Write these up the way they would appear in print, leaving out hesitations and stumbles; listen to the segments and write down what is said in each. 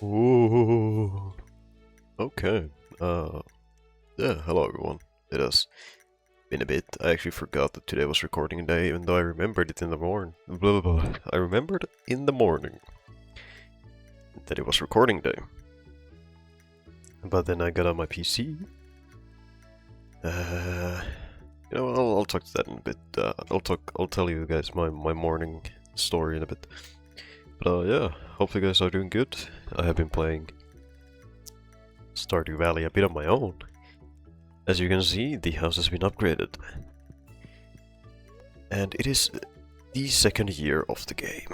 Ooh. Okay. Yeah, hello everyone. It has been a bit. I actually forgot that today was recording day, even though I remembered it in the morning. Blah, blah, blah. I remembered in the morning that it was recording day. But then I got on my PC. I'll talk to that in a bit. I'll tell you guys my morning story in a bit. But yeah, hope you guys are doing good. I have been playing Stardew Valley a bit on my own. As you can see, the house has been upgraded. And it is the second year of the game.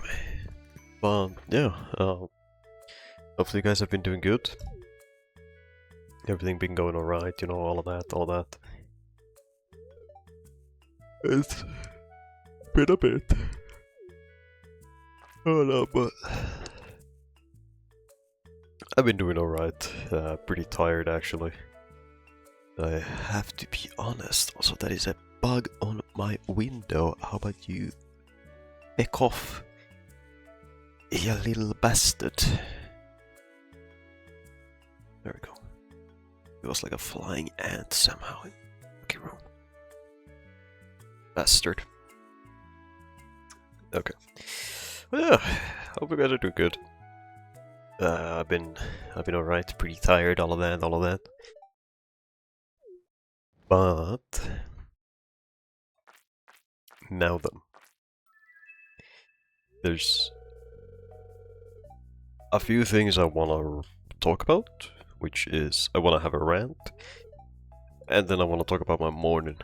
But yeah, hopefully you guys have been doing good. Everything been going alright, you know, all that. It's been a bit. Oh no, but I've been doing alright. Pretty tired actually. I have to be honest. Also, that is a bug on my window. How about you? Back off, you little bastard. There we go. It was like a flying ant somehow in the room. Bastard. Okay. Well, yeah, hope you guys are doing good. I've been alright, pretty tired, all of that. But now then, there's a few things I wanna talk about, which is I wanna have a rant, and then I wanna talk about my morning.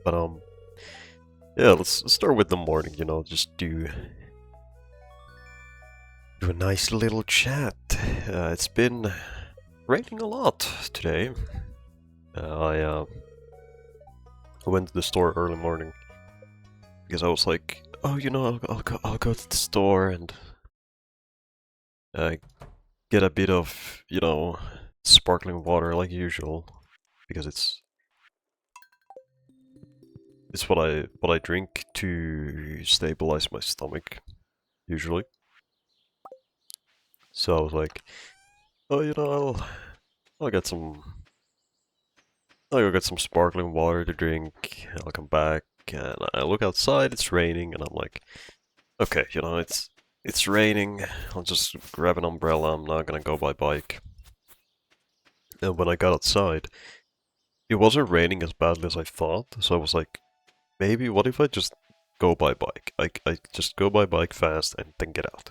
But yeah, let's start with the morning. You know, just do a nice little chat. It's been raining a lot today. I went to the store early morning because I was like, oh, you know, I'll go to the store and get a bit of, you know, sparkling water like usual, because it's what I drink to stabilize my stomach usually. So I was like, oh, you know, I'll get some. I'll go get some sparkling water to drink. I'll come back and I look outside. It's raining, and I'm like, okay, you know, it's raining. I'll just grab an umbrella. I'm not gonna go by bike. And when I got outside, it wasn't raining as badly as I thought. So I was like, maybe what if I just go by bike? I just go by bike fast and then get out.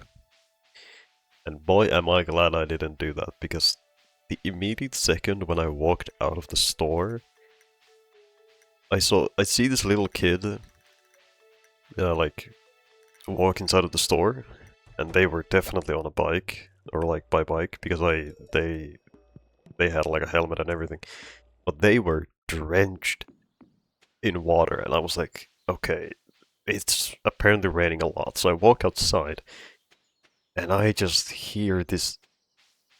And boy, am I glad I didn't do that, because the immediate second when I walked out of the store, I see this little kid, like, walk inside of the store, and they were definitely on a bike, or like by bike, because they had like a helmet and everything, but they were drenched in water, and I was like, okay, it's apparently raining a lot, so I walk outside, and I just hear this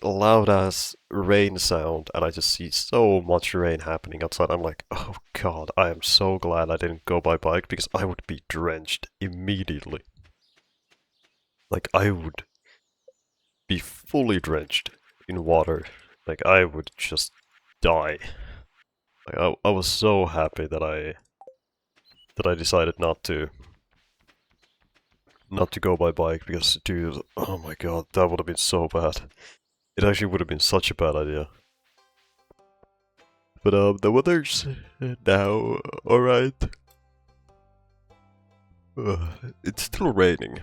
loud ass rain sound, and I just see so much rain happening outside. I'm like, oh god, I am so glad I didn't go by bike, because I would be drenched immediately. Like, I would be fully drenched in water. Like, I would just die. Like, I was so happy that I decided not to go by bike, because dude, oh my god, that would have been so bad. It actually would have been such a bad idea. But the weather's now alright. It's still raining.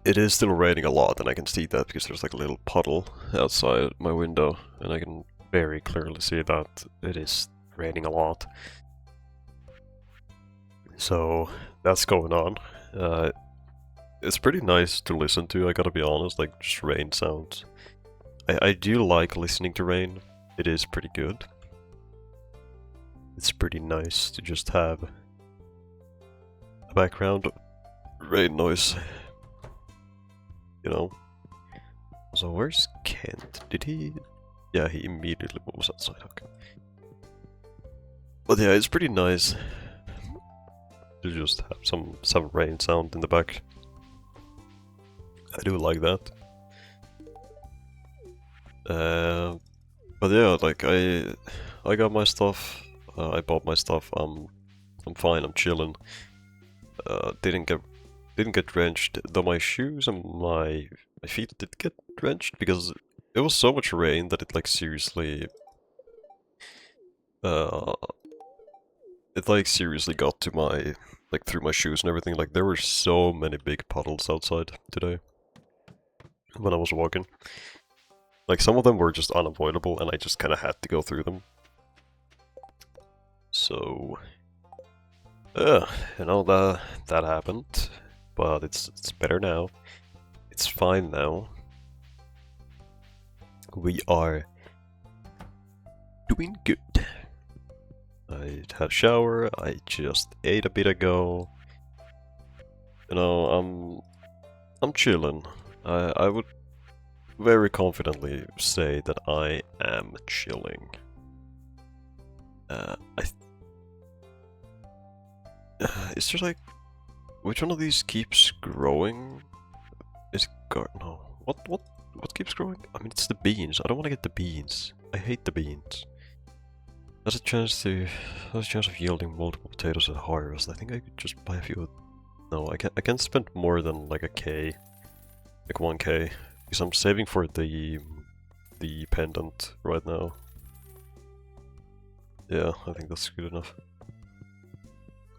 It is still raining a lot, and I can see that because there's like a little puddle outside my window, and I can very clearly see that it is raining a lot. So that's going on. It's pretty nice to listen to, I gotta be honest, like just rain sounds. I do like listening to rain. It is pretty good. It's pretty nice to just have a background rain noise. You know? So where's Kent? Did he... Yeah, he immediately moves outside, okay. But yeah, it's pretty nice to just have some rain sound in the back. I do like that. But yeah, like I got my stuff. I bought my stuff. I'm fine. I'm chilling. Didn't get drenched. Though my shoes and my feet did get drenched because it was so much rain that it like seriously uh it like seriously got to my like through my shoes and everything. Like there were so many big puddles outside today when I was walking. Like some of them were just unavoidable and I just kind of had to go through them. So you know that happened, but it's better now. It's fine now. We are doing good. I had a shower, I just ate a bit ago. You know, I'm chilling. I would very confidently say that I am chilling. Is there like which one of these keeps growing? Is no. What keeps growing? I mean, it's the beans. I don't want to get the beans. I hate the beans. There's a chance of yielding multiple potatoes at harvest. I think I could just buy a few. No, I can't spend more than like a K, like 1K, because I'm saving for the pendant right now. Yeah, I think that's good enough.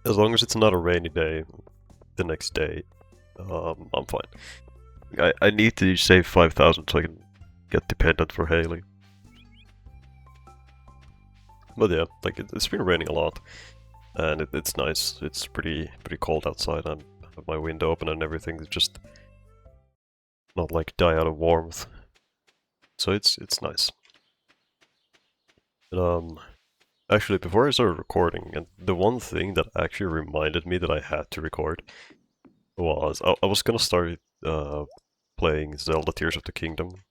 As long as it's not a rainy day, the next day, I'm fine. I need to save 5,000 so I can get the pendant for Haley. But yeah, like it's been raining a lot, and it's nice. It's pretty cold outside. I have my window open and everything. It's just not like die out of warmth. So it's nice. And, actually, before I started recording, and the one thing that actually reminded me that I had to record was I was gonna start playing Zelda Tears of the Kingdom.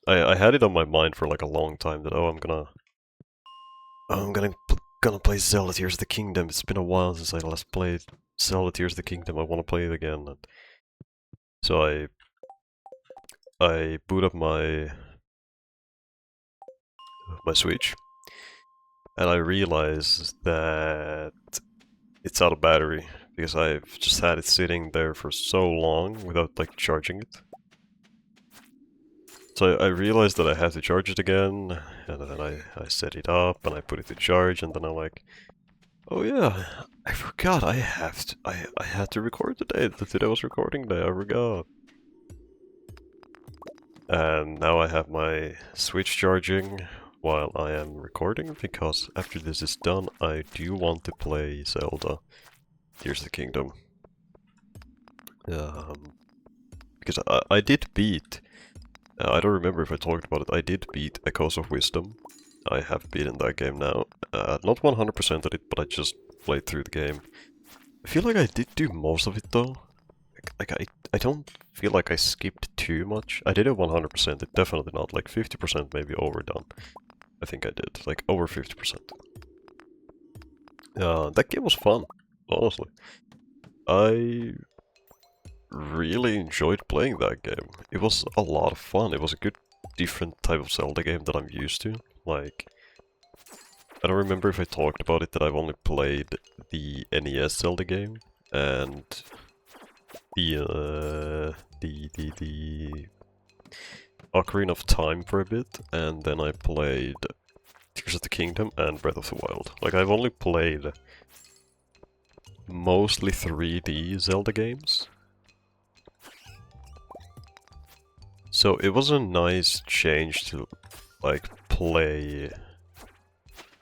I had it on my mind for like a long time that I'm gonna play Zelda Tears of the Kingdom. It's been a while since I last played Zelda Tears of the Kingdom. I want to play it again. And so I boot up my Switch, and I realize that it's out of battery because I've just had it sitting there for so long without like charging it. So I realized that I had to charge it again, and then I set it up and I put it to charge, and then I'm like, oh yeah, I forgot I had to record today. Today was recording day. I forgot. And now I have my Switch charging while I am recording, because after this is done, I do want to play Zelda Tears of the Kingdom. Because I did beat, I don't remember if I talked about it, I did beat Echoes of Wisdom. I have beaten that game now. Not 100% of it, but I just played through the game. I feel like I did do most of it though. I don't feel like I skipped too much. I did it 100%, it definitely not, like 50% maybe overdone. I think I did, like over 50%. That game was fun, honestly. I really enjoyed playing that game. It was a lot of fun. It was a good, different type of Zelda game that I'm used to. Like, I don't remember if I talked about it that I've only played the NES Zelda game and the Ocarina of Time for a bit, and then I played Tears of the Kingdom and Breath of the Wild. Like, I've only played mostly 3D Zelda games. So it was a nice change to, like, play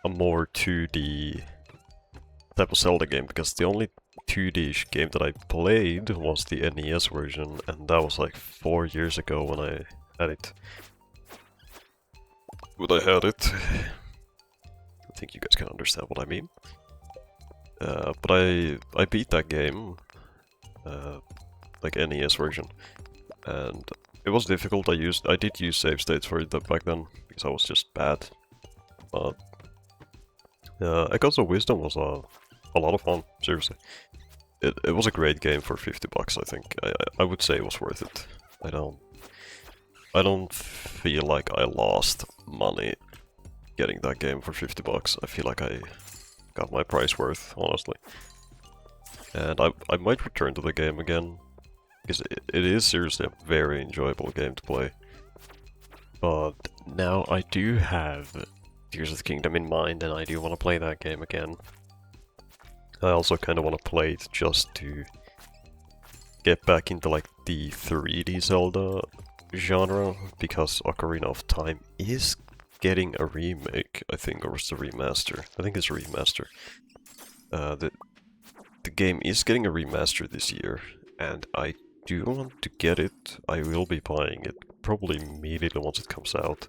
a more 2D type of Zelda game, because the only 2D-ish game that I played was the NES version, and that was like 4 years ago when I had it. I think you guys can understand what I mean. But I beat that game, like NES version, and it was difficult. I did use save states for it back then because I was just bad. But Echoes of Wisdom was a lot of fun. Seriously, it was a great game for $50. I think I would say it was worth it. I don't feel like I lost money getting that game for 50 bucks. I feel like I got my price worth, honestly. And I might return to the game again, because it is seriously a very enjoyable game to play. But now I do have Tears of the Kingdom in mind, and I do want to play that game again. I also kind of want to play it just to get back into like the 3D Zelda genre, because Ocarina of Time is getting a remake, I think, or it's a remaster. I think it's a remaster. The game is getting a remaster this year, and I do want to get it. I will be buying it probably immediately once it comes out.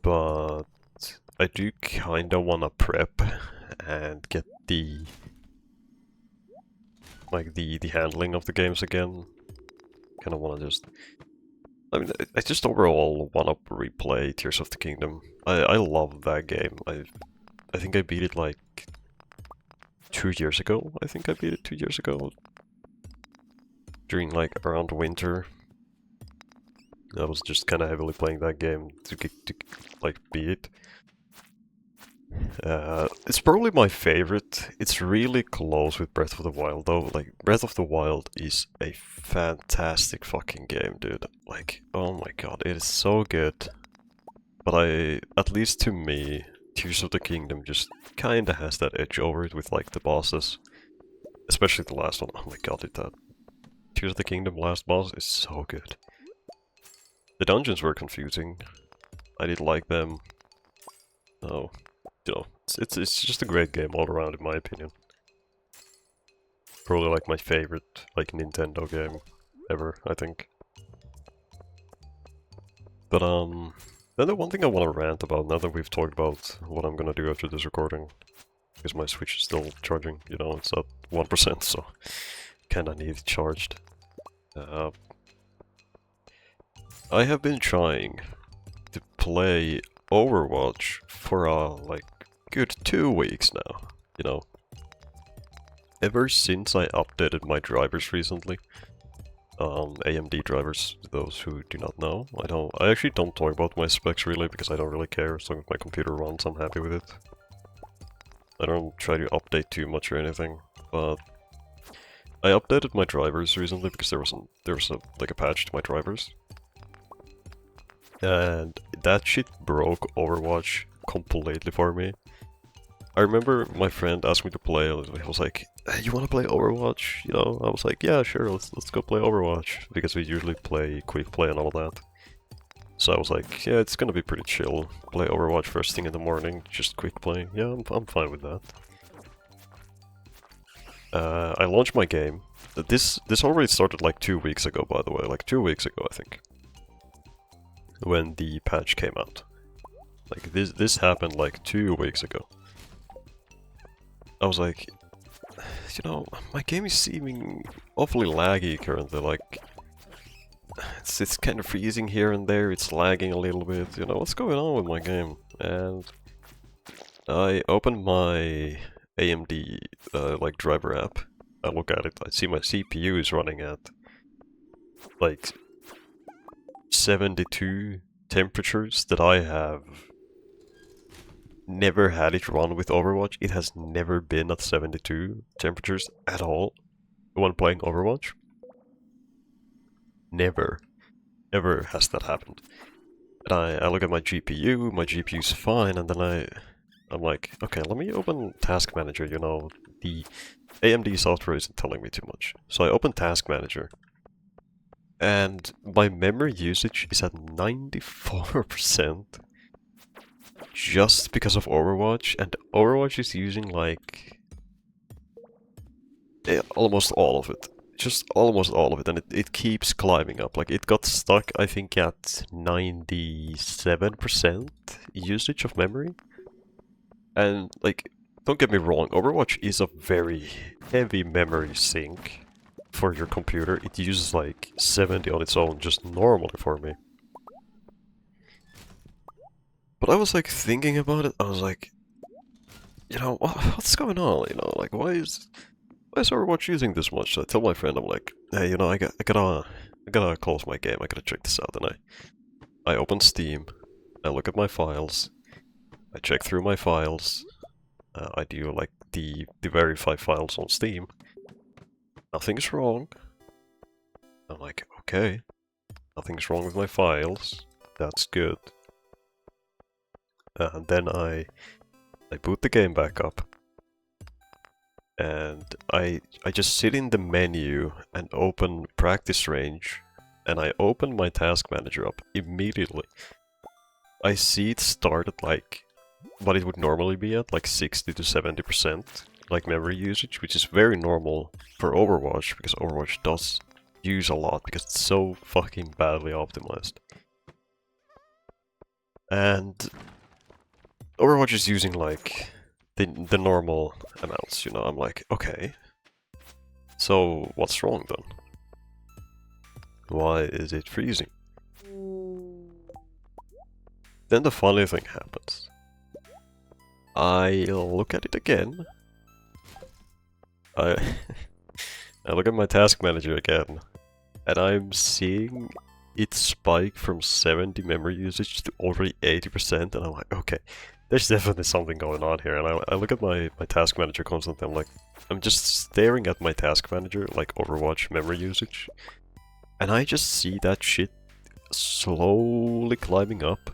But I do kinda wanna prep and get the the handling of the games again. Kinda wanna just, I mean, I just overall wanna replay Tears of the Kingdom. I love that game. I think I beat it like 2 years ago. I think I beat it 2 years ago. During like around winter. I was just kinda heavily playing that game to like beat it. It's probably my favorite. It's really close with Breath of the Wild though. Like, Breath of the Wild is a fantastic fucking game, dude. Like, oh my god, it is so good. But at least to me, Tears of the Kingdom just kinda has that edge over it with like the bosses. Especially the last one. Oh my god, that Tears of the Kingdom last boss is so good. The dungeons were confusing. I didn't like them. No. You know, it's just a great game all around, in my opinion. Probably like my favorite like Nintendo game ever, I think. But then the one thing I want to rant about now that we've talked about what I'm gonna do after this recording, because my Switch is still charging. You know, it's at 1%, so kinda need it charged. I have been trying to play Overwatch for like good 2 weeks now, you know. Ever since I updated my drivers recently, AMD drivers, those who do not know, I actually don't talk about my specs really, because I don't really care. As long as my computer runs, I'm happy with it. I don't try to update too much or anything, but I updated my drivers recently because there was like a patch to my drivers. And that shit broke Overwatch completely for me. I remember my friend asked me to play, and he was like, hey, you wanna play Overwatch? You know, I was like, yeah, sure, let's go play Overwatch, because we usually play quick play and all that. So I was like, yeah, it's gonna be pretty chill. Play Overwatch first thing in the morning, just quick play. Yeah, I'm fine with that. I launched my game. This already started like 2 weeks ago, by the way, like 2 weeks ago, I think, when the patch came out. Like, this happened like 2 weeks ago. I was like, you know, my game is seeming awfully laggy currently, like, it's kind of freezing here and there, it's lagging a little bit, you know, what's going on with my game? And I opened my AMD, like, driver app, I look at it, I see my CPU is running at, like, 72 temperatures that I have never had it run with Overwatch. It has never been at 72 temperatures at all when playing Overwatch. Never. Ever has that happened. And I look at my GPU's fine, and then I'm like, okay, let me open Task Manager, you know, the AMD software isn't telling me too much. So I open Task Manager, and my memory usage is at 94%. Just because of Overwatch, and Overwatch is using like almost all of it. Just almost all of it, and it keeps climbing up. Like, it got stuck, I think, at 97% usage of memory. And, like, don't get me wrong, Overwatch is a very heavy memory sink for your computer. It uses like 70 on its own, just normally for me. But I was like thinking about it, I was like, you know, what's going on, you know, like, why is why is Overwatch using this much? So I tell my friend, I'm like, hey, you know, I gotta close my game, I gotta check this out. And I open Steam, I look at my files, I check through my files, I do like the verify files on Steam. Nothing's wrong. I'm like, okay, nothing's wrong with my files. That's good. And then I boot the game back up. And I just sit in the menu and open practice range, and I open my task manager up immediately. I see it start at like what it would normally be at, like 60 to 70% like memory usage, which is very normal for Overwatch, because Overwatch does use a lot because it's so fucking badly optimized. And Overwatch is using like the normal amounts, you know. I'm like, okay, so what's wrong then? Why is it freezing? Then the funny thing happens. I look at it again. I look at my task manager again, and I'm seeing it spike from 70 memory usage to already 80%, and I'm like, okay, there's definitely something going on here. And I look at my task manager constantly, I'm just staring at my task manager, like Overwatch memory usage, and I just see that shit slowly climbing up.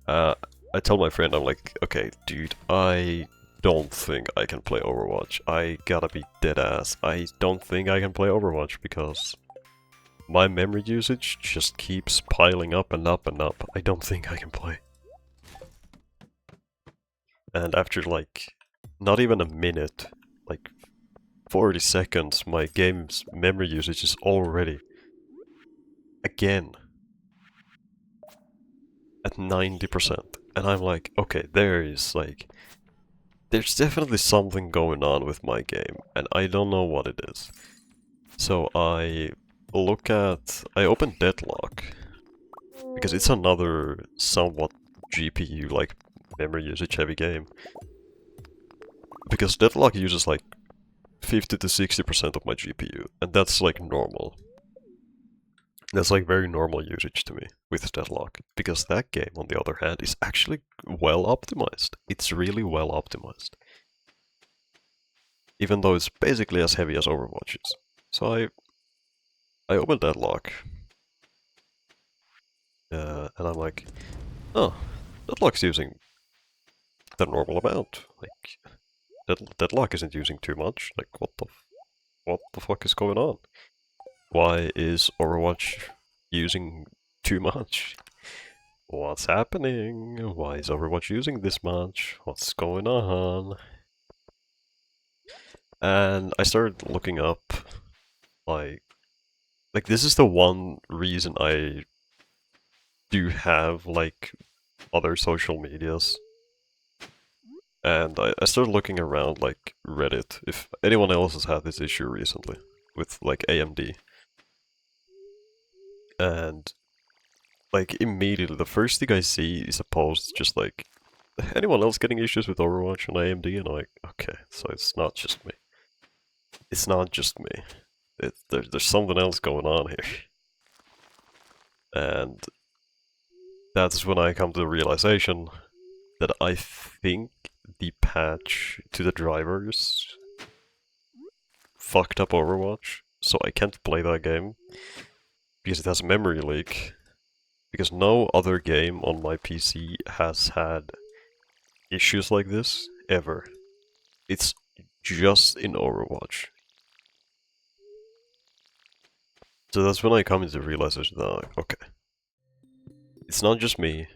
I tell my friend, I'm like, okay, dude, I don't think I can play Overwatch. I gotta be dead ass. I don't think I can play Overwatch because my memory usage just keeps piling up and up and up. I don't think I can play. And after like, not even a minute, like 40 seconds, my game's memory usage is already, again, at 90%. And I'm like, okay, there's definitely something going on with my game, and I don't know what it is. So I open Deadlock, because it's another somewhat GPU, like, memory usage heavy game. Because Deadlock uses like 50 to 60% of my GPU, and that's like normal. That's like very normal usage to me with Deadlock, because that game, on the other hand, is actually well optimized. It's really well optimized. Even though it's basically as heavy as Overwatch is. So I opened Deadlock, and I'm like, oh, Deadlock's using the normal amount. Like, Deadlock isn't using too much. Like, what the fuck is going on? Why is Overwatch using too much? What's happening? Why is Overwatch using this much? What's going on? And I started looking up, like this is the one reason I do have, like, other social medias. And I started looking around, like, Reddit, if anyone else has had this issue recently, with, like, AMD. And, like, immediately, the first thing I see is a post just like, anyone else getting issues with Overwatch on AMD? And I'm like, okay, so it's not just me. It's not just me. There's something else going on here. And that's when I come to the realization that I think the patch to the drivers fucked up Overwatch, so I can't play that game because it has a memory leak. Because no other game on my PC has had issues like this, ever. It's just in Overwatch. So that's when I come into the realization that, like, okay, it's not just me,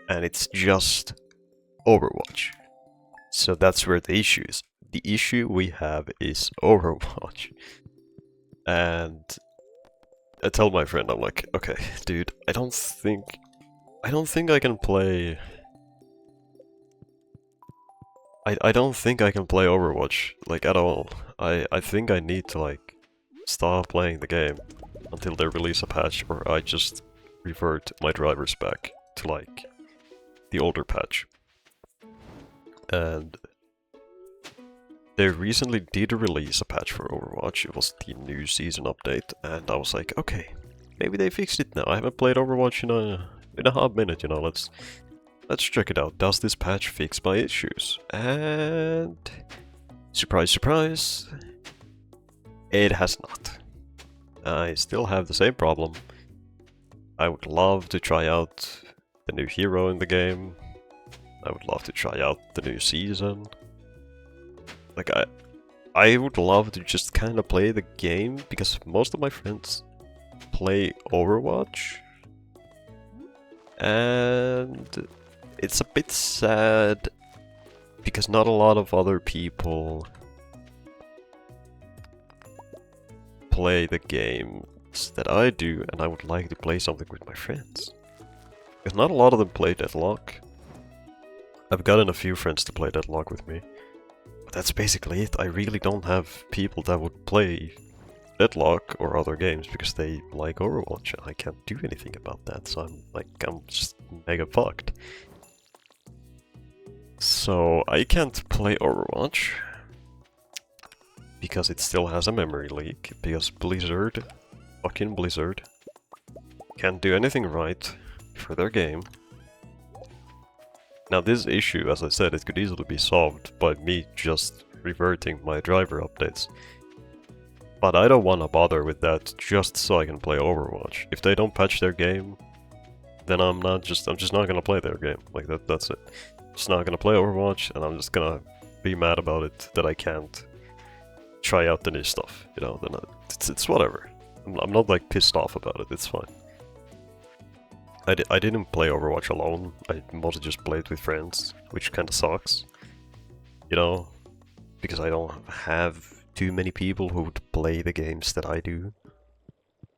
and it's just Overwatch. So that's where the issue is. The issue we have is Overwatch. And I tell my friend, I'm like, okay, dude, I don't think I can play. I don't think I can play Overwatch, like, at all. I think I need to, like, stop playing the game until they release a patch, or I just revert my drivers back to, like, the older patch. And They recently did release a patch for Overwatch. It was the new season update, and I was like, okay, maybe they fixed it now. I haven't played Overwatch in a hot minute, you know. Let's check it out. Does this patch fix my issues? And surprise, surprise, it has not. I still have the same problem. I would love to try out the new hero in the game. I would love to try out the new season. Like, I would love to just kind of play the game, because most of my friends play Overwatch. And it's a bit sad, because not a lot of other people play the games that I do, and I would like to play something with my friends. Because not a lot of them play Deadlock. I've gotten a few friends to play Deadlock with me. But that's basically it. I really don't have people that would play Deadlock or other games because they like Overwatch, and I can't do anything about that, so I'm just mega fucked. So I can't play Overwatch because it still has a memory leak, because Blizzard, fucking Blizzard, can't do anything right for their game. Now this issue, as I said, it could easily be solved by me just reverting my driver updates. But I don't want to bother with that just so I can play Overwatch. If they don't patch their game, then I'm just not gonna play their game. Like that's it. Just not gonna play Overwatch, and I'm just gonna be mad about it that I can't try out the new stuff. You know, then it's whatever. I'm not like pissed off about it. It's fine. I didn't play Overwatch alone. I mostly just played with friends, which kind of sucks. You know, because I don't have too many people who would play the games that I do.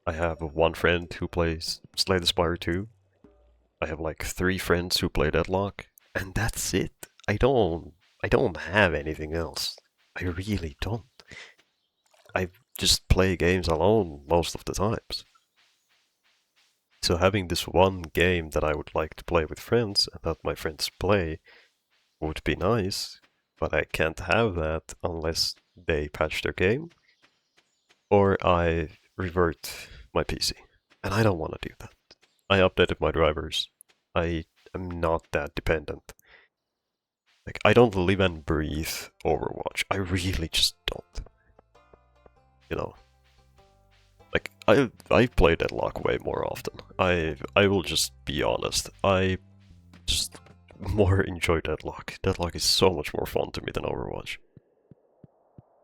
I have one friend who plays Slay the Spire 2. I have like 3 friends who play Deadlock, and that's it. I don't have anything else. I really don't. I just play games alone most of the times. So having this one game that I would like to play with friends and that my friends play would be nice, but I can't have that unless they patch their game or I revert my PC. And I don't want to do that. I updated my drivers. I am not that dependent. Like, I don't live and breathe Overwatch. I really just don't. You know. Like, I play Deadlock way more often. I will just be honest. I just more enjoy Deadlock. Deadlock is so much more fun to me than Overwatch.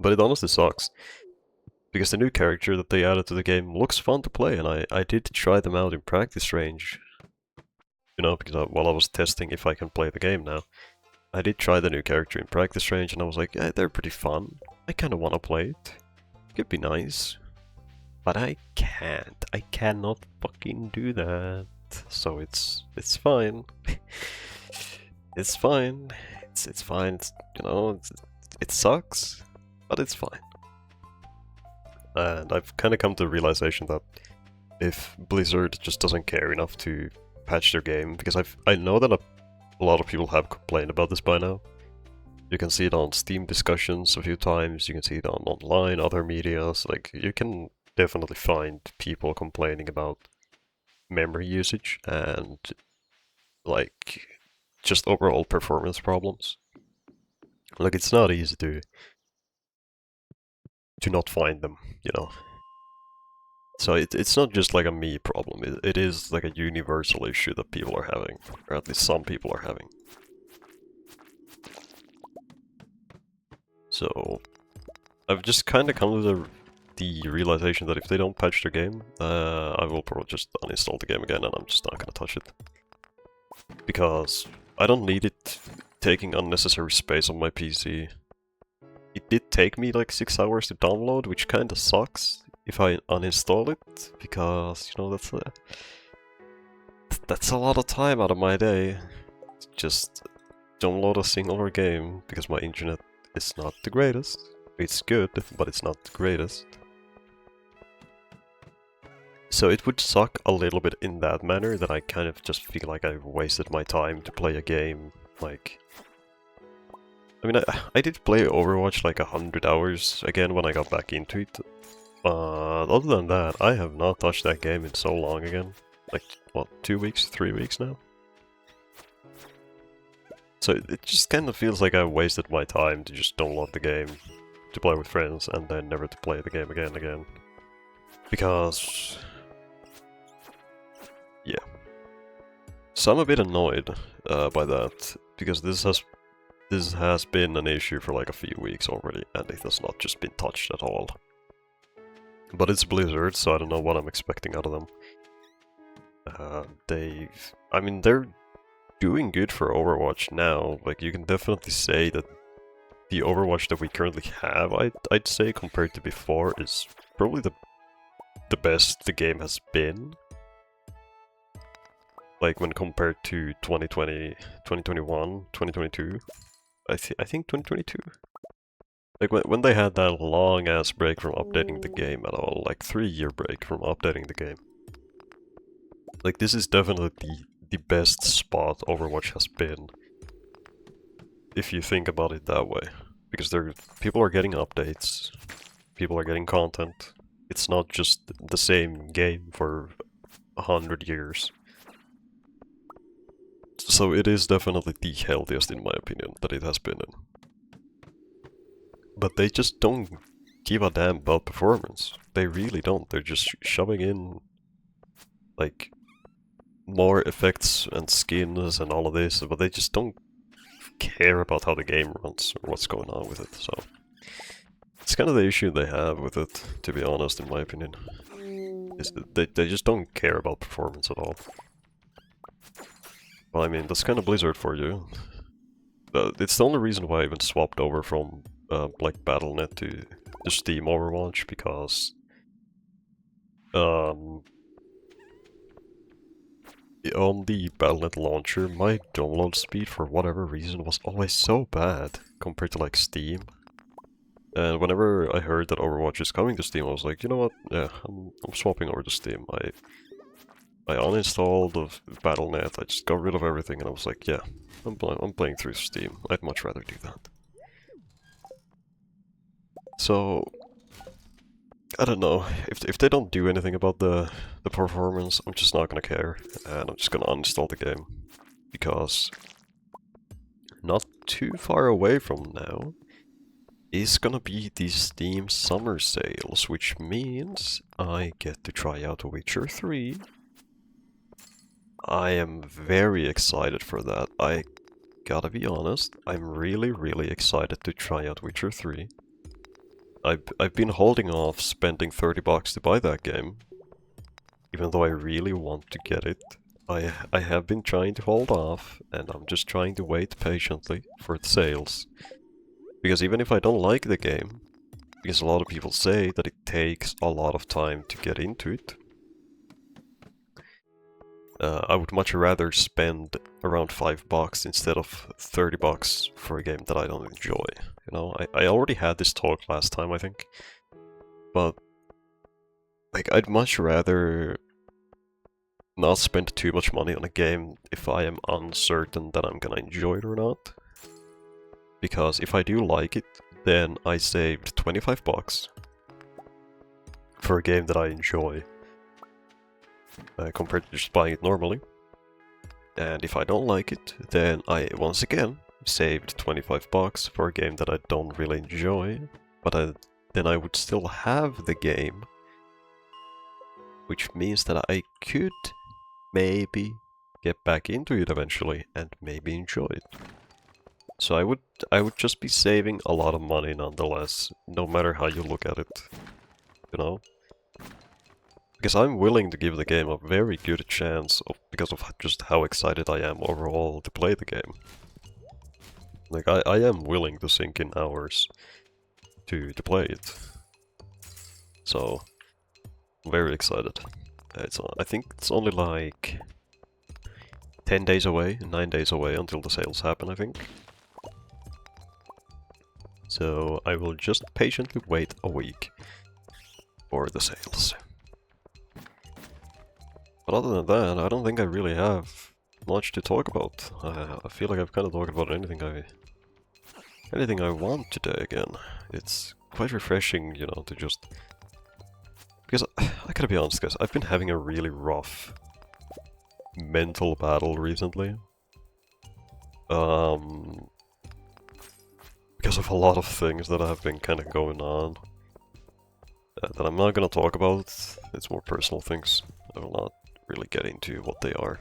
But it honestly sucks. Because the new character that they added to the game looks fun to play, and I did try them out in practice range. You know, because while I was testing if I can play the game now, I did try the new character in practice range, and I was like, yeah, they're pretty fun. I kind of want to play it. Could be nice. But I can't. I cannot fucking do that. So it's fine. It's fine. It's fine. You know, it sucks, but it's fine. And I've kind of come to the realization that if Blizzard just doesn't care enough to patch their game, because I know that a lot of people have complained about this by now. You can see it on Steam discussions a few times, you can see it on online, other medias, like, you can definitely find people complaining about memory usage and, like, just overall performance problems. Like, it's not easy to not find them, you know. So it's not just like a me problem, it is like a universal issue that people are having, or at least some people are having. So I've just kind of come to the realization that if they don't patch their game, I will probably just uninstall the game again, and I'm just not gonna touch it. Because I don't need it taking unnecessary space on my PC. It did take me like 6 hours to download, which kinda sucks if I uninstall it, because, you know, that's a lot of time out of my day to just download a singular game, because my internet is not the greatest. It's good, but it's not the greatest. So it would suck a little bit in that manner, that I kind of just feel like I've wasted my time to play a game, like, I mean, I did play Overwatch like 100 hours again when I got back into it. But other than that, I have not touched that game in so long again. Like, what, 2 weeks, 3 weeks now? So it just kind of feels like I wasted my time to just download the game, to play with friends, and then never to play the game again. Because... yeah. So I'm a bit annoyed by that, because this has been an issue for like a few weeks already, and it has not just been touched at all. But it's Blizzard, so I don't know what I'm expecting out of them. I mean, they're doing good for Overwatch now. Like, you can definitely say that the Overwatch that we currently have, I'd say compared to before, is probably the best the game has been. Like, when compared to 2020, 2021, 2022. I think 2022? Like, when they had that long-ass break from updating the game at all, like 3-year break from updating the game. Like, this is definitely the best spot Overwatch has been, if you think about it that way. Because people are getting updates, people are getting content. It's not just the same game for 100 years. So it is definitely the healthiest, in my opinion, that it has been in. But they just don't give a damn about performance. They really don't. They're just shoving in, like, more effects and skins and all of this, but they just don't care about how the game runs or what's going on with it, so... it's kind of the issue they have with it, to be honest, in my opinion. Is that they just don't care about performance at all. Well, I mean, that's kind of Blizzard for you. It's the only reason why I even swapped over from like Battle.net to Steam Overwatch, because on the Battle.net launcher, my download speed for whatever reason was always so bad compared to like Steam. And whenever I heard that Overwatch is coming to Steam, I was like, you know what? Yeah, I'm swapping over to Steam. I uninstalled the Battle.net. I just got rid of everything, and I was like, yeah, I'm playing through Steam. I'd much rather do that. So I don't know, if they don't do anything about the performance, I'm just not gonna care, and I'm just gonna uninstall the game. Because not too far away from now is gonna be the Steam summer sales, which means I get to try out Witcher 3. I am very excited for that. I gotta be honest, I'm really excited to try out Witcher 3. I've been holding off spending $30 to buy that game, even though I really want to get it. I have been trying to hold off, and I'm just trying to wait patiently for the sales. Because even if I don't like the game, because a lot of people say that it takes a lot of time to get into it, I would much rather spend around $5 instead of $30 for a game that I don't enjoy. You know, I already had this talk last time, I think, but like, I'd much rather not spend too much money on a game if I am uncertain that I'm gonna enjoy it or not. Because if I do like it, then I saved $25 for a game that I enjoy, compared to just buying it normally. And if I don't like it, then I once again saved $25 for a game that I don't really enjoy, but then I would still have the game, which means that I could maybe get back into it eventually and maybe enjoy it. So I would just be saving a lot of money nonetheless, no matter how you look at it, you know? Because I'm willing to give the game a very good chance because of just how excited I am overall to play the game. Like, I am willing to sink in hours to play it. So, I'm very excited. I think it's only like 10 days away, 9 days away until the sales happen, I think. So I will just patiently wait a week for the sales. But other than that, I don't think I really have much to talk about. I feel like I've kind of talked about anything anything I want today again. It's quite refreshing, you know, to just... Because I gotta be honest, guys, I've been having a really rough mental battle recently. Because of a lot of things that have been kind of going on that I'm not gonna talk about. It's more personal things. I will not really get into what they are.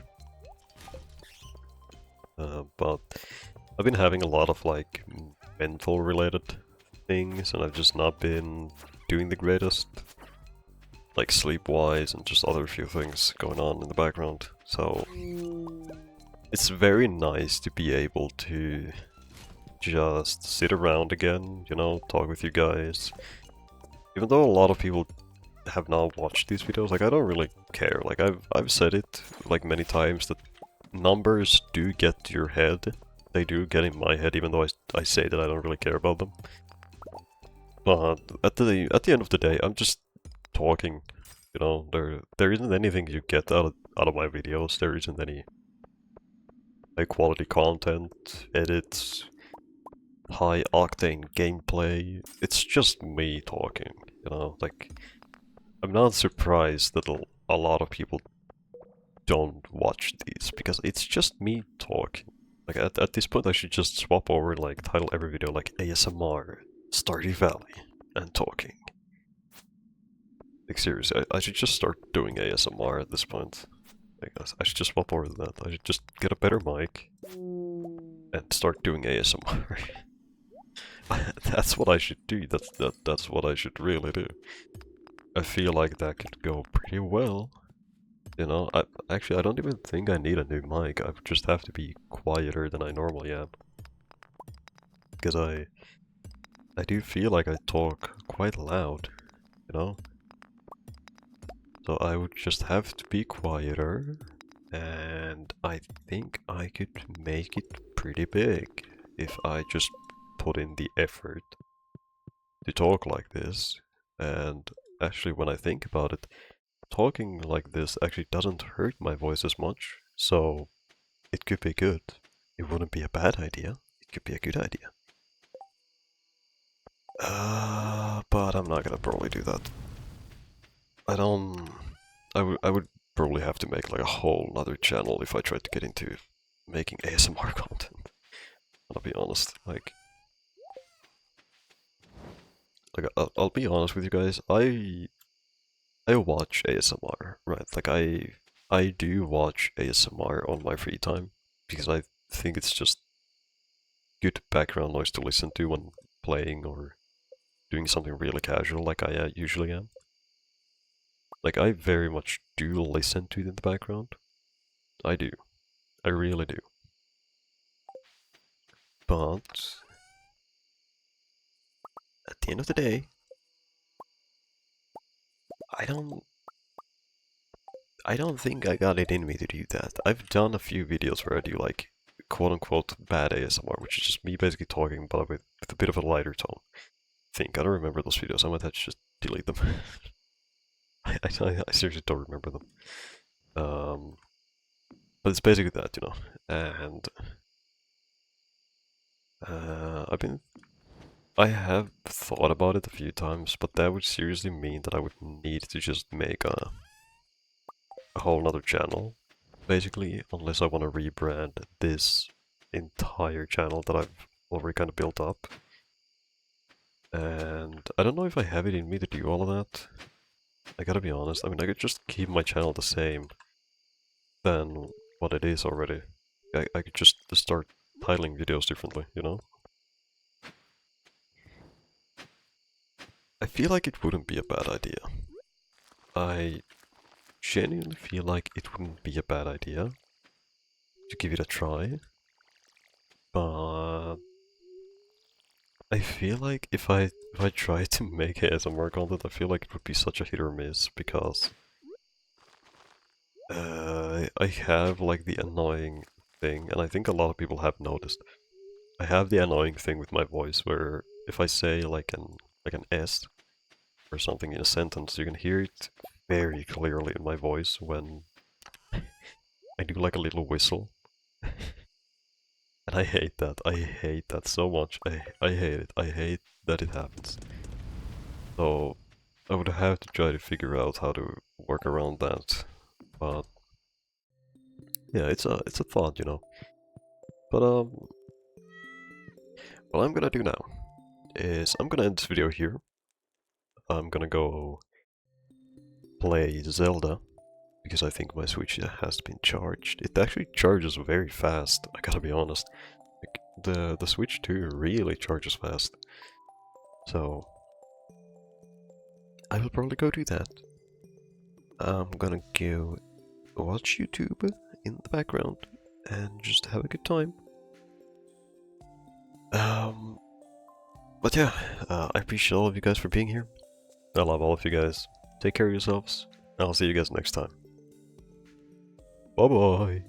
But I've been having a lot of like mental related things, and I've just not been doing the greatest, like sleep-wise, and just other few things going on in the background. So it's very nice to be able to just sit around again, you know, talk with you guys. Even though a lot of people have not watched these videos, like I don't really care. Like I've said it like many times that numbers do get to your head. They do get in my head, even though I say that I don't really care about them. But at the end of the day, I'm just talking. You know, there isn't anything you get out of my videos. There isn't any high quality content, edits, high octane gameplay. It's just me talking. You know, like I'm not surprised that a lot of people don't watch these because it's just me talking. Like at this point, I should just swap over, like title every video like ASMR, Stardew Valley, and talking. Like seriously, I should just start doing ASMR at this point. Like I should just swap over to that. I should just get a better mic and start doing ASMR. That's what I should do. That's what I should really do. I feel like that could go pretty well. You know, actually I don't even think I need a new mic. I just have to be quieter than I normally am. Because I do feel like I talk quite loud, you know? So I would just have to be quieter, and I think I could make it pretty big if I just put in the effort to talk like this. And actually, when I think about it, talking like this actually doesn't hurt my voice as much, so it could be good. It wouldn't be a bad idea. It could be a good idea. But I'm not gonna probably do that. I don't... I would probably have to make like a whole other channel if I tried to get into making ASMR content. I'll be honest, I'll be honest with you guys, I watch ASMR, right? Like I do watch ASMR on my free time because I think it's just good background noise to listen to when playing or doing something really casual like I usually am. Like I very much do listen to it in the background. I do. I really do. But at the end of the day, I don't I don't think I got it in me to do that. I've done a few videos where I do like quote unquote bad ASMR, which is just me basically talking but with a bit of a lighter tone. I don't remember those videos. I might have to just delete them. I seriously don't remember them. Um, but it's basically that, you know. And I have thought about it a few times, but that would seriously mean that I would need to just make a whole nother channel, basically, unless I want to rebrand this entire channel that I've already kind of built up. And I don't know if I have it in me to do all of that. I gotta be honest, I mean, I could just keep my channel the same than what it is already. I could just start titling videos differently, you know? I feel like it wouldn't be a bad idea. I genuinely feel like it wouldn't be a bad idea to give it a try, but I feel like if I try to make ASMR content, I feel like it would be such a hit or miss because I have like the annoying thing, and I think a lot of people have noticed. I have the annoying thing with my voice where if I say like an S or something in a sentence, you can hear it very clearly in my voice when I do like a little whistle. And I hate that. I hate that so much. I hate it. I hate that it happens. So I would have to try to figure out how to work around that. But yeah, it's a thought, you know. But what I'm gonna do now is I'm gonna end this video here. I'm gonna go play Zelda because I think my Switch has been charged. It actually charges very fast, I gotta be honest. Like, the Switch 2 really charges fast. So I will probably go do that. I'm gonna go watch YouTube in the background and just have a good time. But yeah, I appreciate all of you guys for being here. I love all of you guys. Take care of yourselves. I'll see you guys next time. Bye bye.